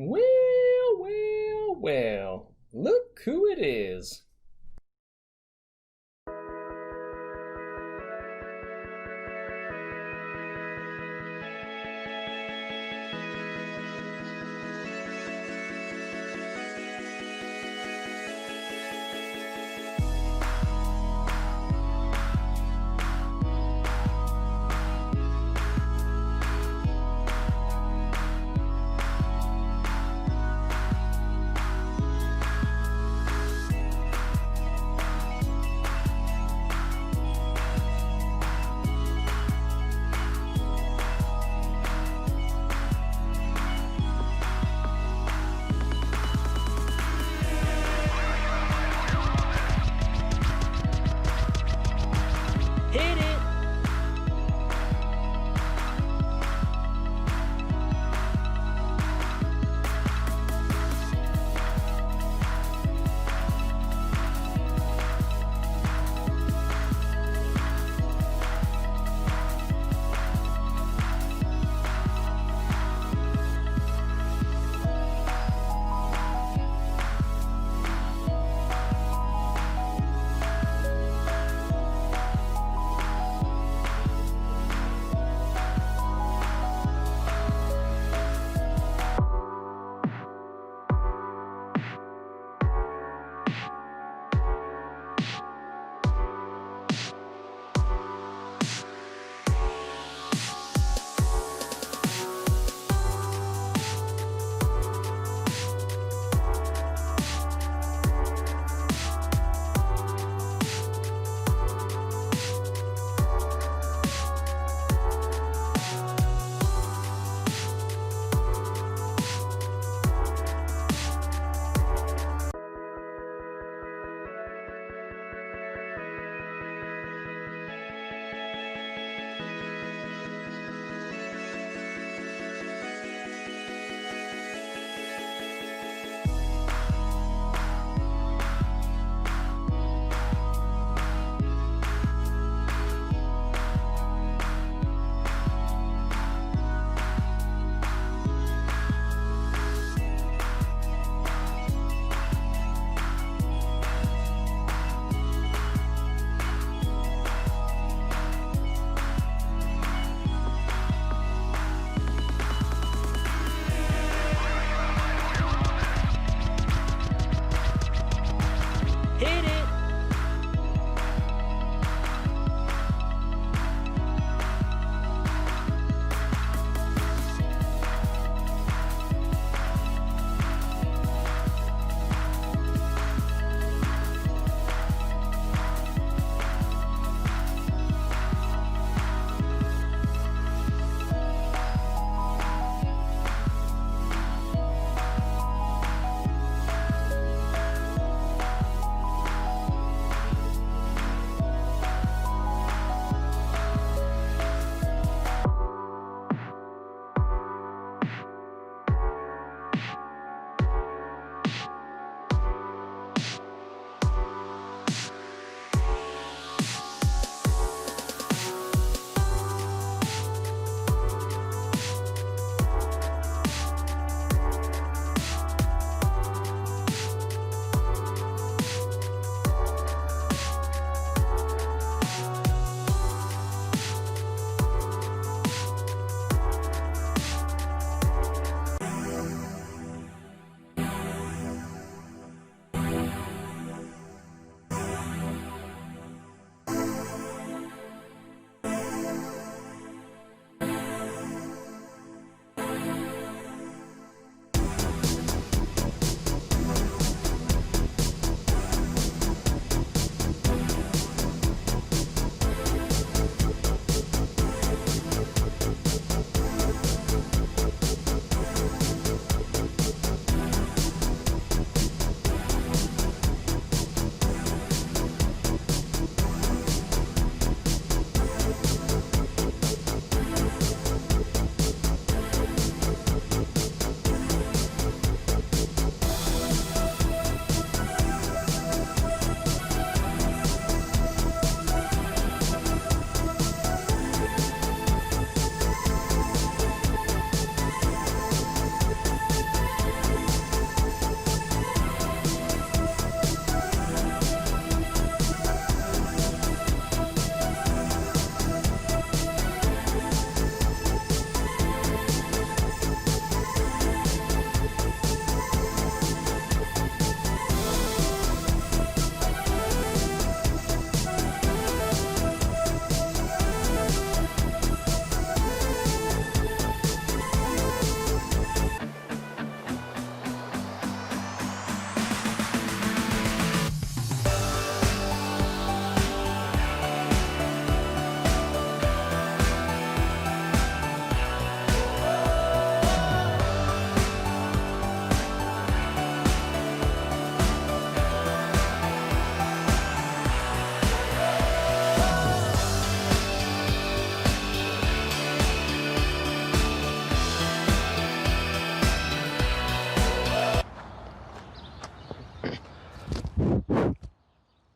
Well, well, well. Look who it is.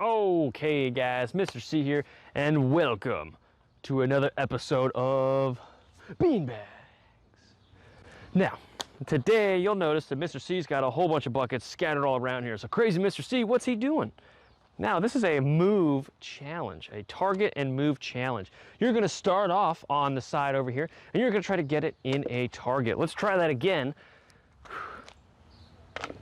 Okay guys, Mr. C here, and welcome to another episode of BeanBags. Now, today you'll notice that Mr. C's got a whole bunch of buckets scattered all around here. So crazy Mr. C, what's he doing? Now, this is a move challenge, a target and move challenge. You're gonna start off on the side over here, and you're gonna try to get it in a target. Let's try that again.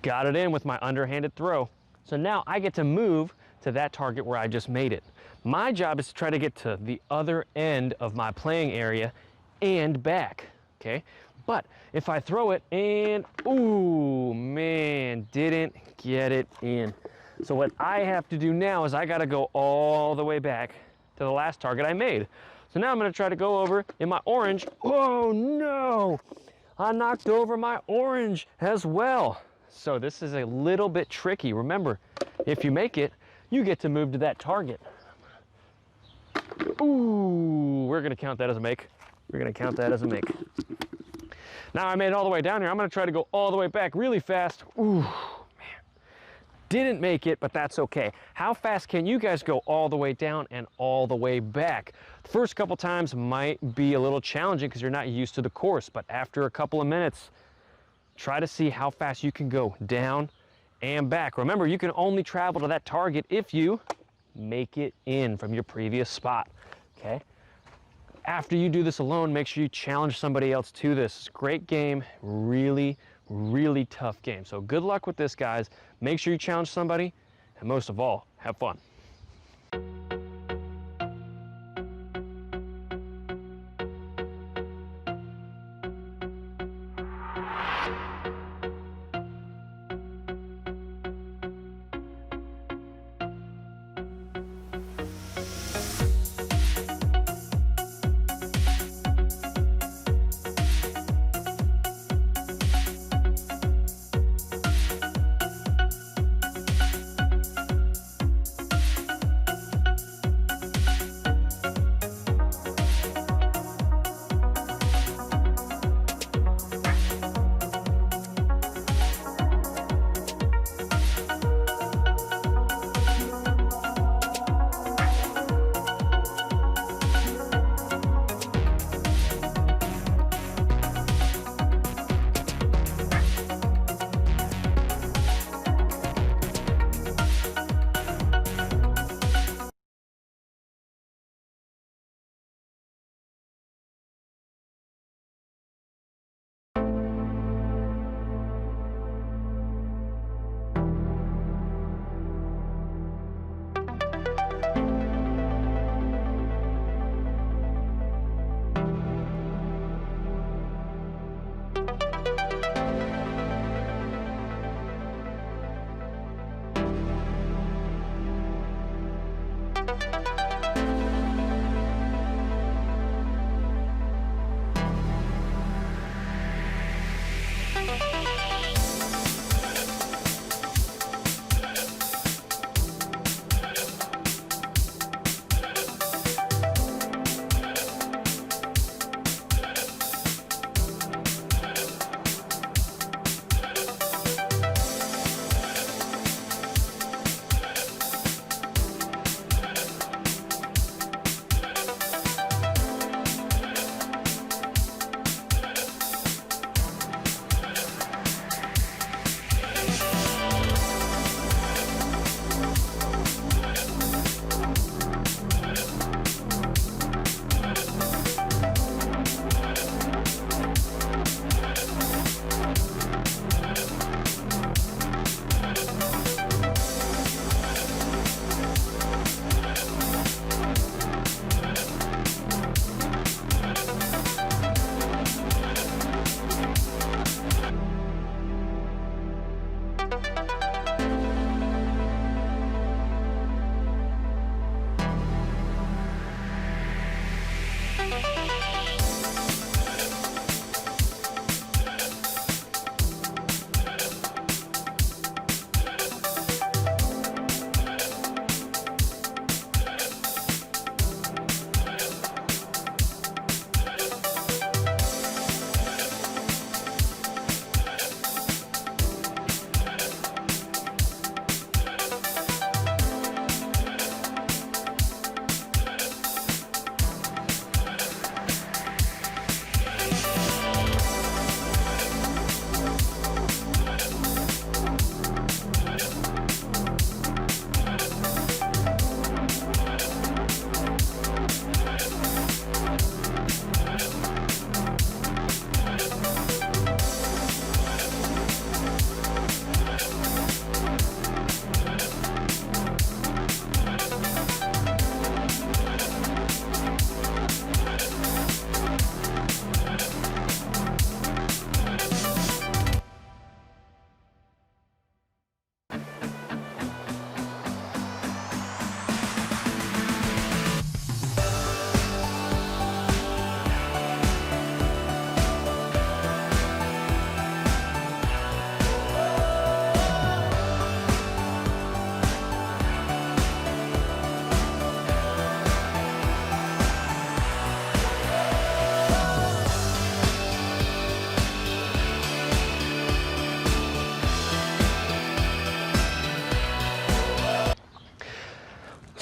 Got it in with my underhanded throw. So now I get to move to that target where I just made it. My job is to try to get to the other end of my playing area and back, okay? But if I throw it and, ooh, man, didn't get it in. So what I have to do now is I gotta go all the way back to the last target I made. So now I'm gonna try to go over in my orange. Oh no, I knocked over my orange as well. So this is a little bit tricky. Remember, if you make it, you get to move to that target. Ooh, we're gonna count that as a make. We're gonna count that as a make. Now I made it all the way down here. I'm gonna try to go all the way back really fast. Ooh, man. Didn't make it, but that's okay. How fast can you guys go all the way down and all the way back? The first couple times might be a little challenging because you're not used to the course, but after a couple of minutes, try to see how fast you can go down and back. Remember, you can only travel to that target if you make it in from your previous spot, okay? After you do this alone, make sure you challenge somebody else to this. It's a great game, really, really tough game. So good luck with this, guys. Make sure you challenge somebody, and most of all, have fun.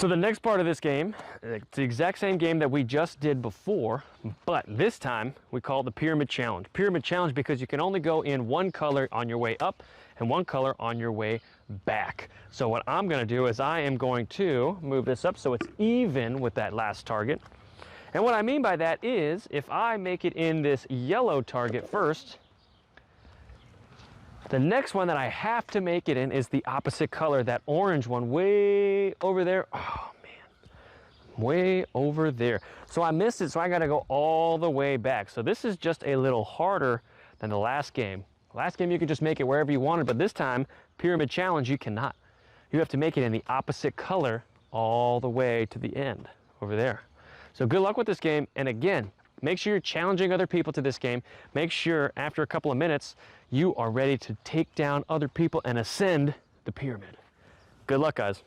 So the next part of this game, it's the exact same game that we just did before, but this time we call it the Pyramid Challenge. Pyramid Challenge because you can only go in one color on your way up and one color on your way back. So what I'm going to do is I am going to move this up so it's even with that last target. And what I mean by that is if I make it in this yellow target first, the next one that I have to make it in is the opposite color, that orange one way over there. Oh man, way over there. So I missed it, so I gotta go all the way back. So this is just a little harder than the last game. Last game you could just make it wherever you wanted, but this time, Pyramid Challenge, you cannot. You have to make it in the opposite color all the way to the end, over there. So good luck with this game, and again, make sure you're challenging other people to this game. Make sure after a couple of minutes, you are ready to take down other people and ascend the pyramid. Good luck, guys.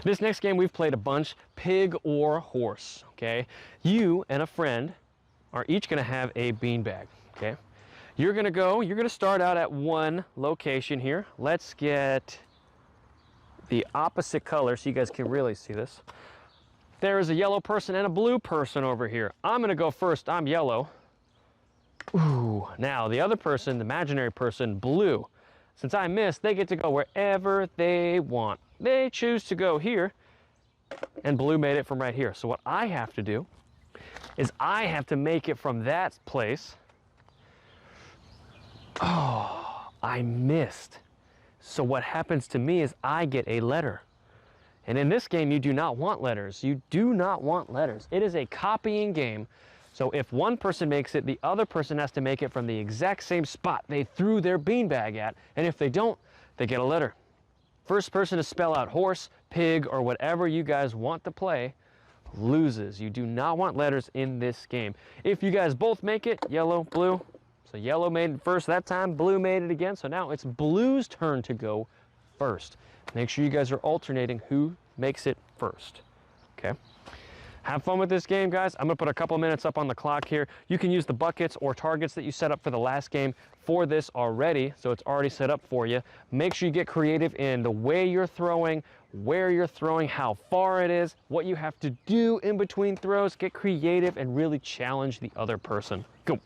This next game we've played a bunch, pig or horse, okay? You and a friend are each gonna have a beanbag, okay? You're gonna start out at one location here. Let's get the opposite color so you guys can really see this. There is a yellow person and a blue person over here. I'm gonna go first, I'm yellow. Ooh, now the other person, the imaginary person, blue. Since I missed, they get to go wherever they want. They choose to go here, and blue made it from right here. So what I have to do is I have to make it from that place. Oh, I missed. So what happens to me is I get a letter. And in this game, you do not want letters. You do not want letters. It is a copying game. So if one person makes it, the other person has to make it from the exact same spot they threw their beanbag at. And if they don't, they get a letter. First person to spell out horse, pig, or whatever you guys want to play loses. You do not want letters in this game. If you guys both make it, yellow, blue. So yellow made it first that time, blue made it again. So now it's blue's turn to go first. Make sure you guys are alternating who makes it first, okay? Have fun with this game, guys. I'm gonna put a couple minutes up on the clock here. You can use the buckets or targets that you set up for the last game for this already, so it's already set up for you. Make sure you get creative in the way you're throwing, where you're throwing, how far it is, what you have to do in between throws. Get creative and really challenge the other person. Go.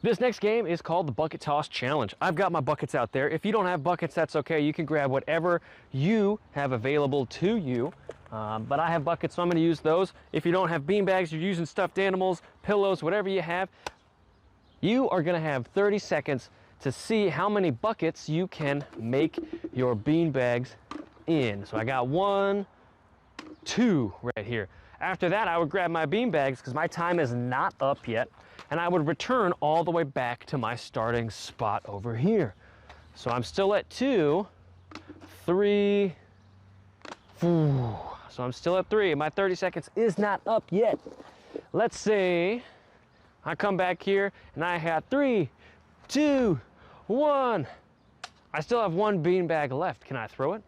This next game is called the Bucket Toss Challenge. I've got my buckets out there. If you don't have buckets, that's okay. You can grab whatever you have available to you. But I have buckets, so I'm going to use those. If you don't have bean bags, you're using stuffed animals, pillows, whatever you have, you are going to have 30 seconds to see how many buckets you can make your bean bags in. So I got 1, 2 right here. After that, I would grab my bean bags because my time is not up yet, and I would return all the way back to my starting spot over here. So I'm still at 2, 3, 4. So I'm still at 3. My 30 seconds is not up yet. Let's say I come back here and I have 3, 2, 1. I still have 1 bean bag left. Can I throw it?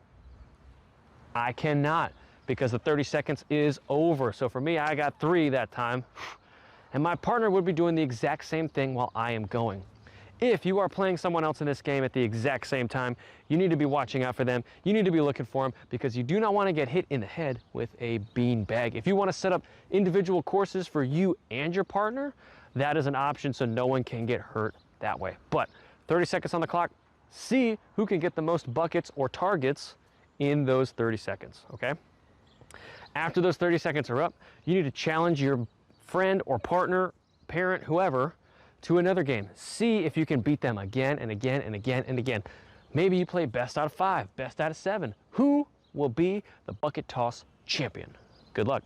I cannot, because the 30 seconds is over. So for me, I got 3 that time. And my partner would be doing the exact same thing while I am going. If you are playing someone else in this game at the exact same time, you need to be watching out for them. You need to be looking for them because you do not want to get hit in the head with a bean bag. If you want to set up individual courses for you and your partner, that is an option so no one can get hurt that way. But 30 seconds on the clock, see who can get the most buckets or targets in those 30 seconds, okay? After those 30 seconds are up, you need to challenge your friend or partner, parent, whoever, to another game. See if you can beat them again and again and again and again. Maybe you play best out of 5, best out of 7. Who will be the bucket toss champion? Good luck.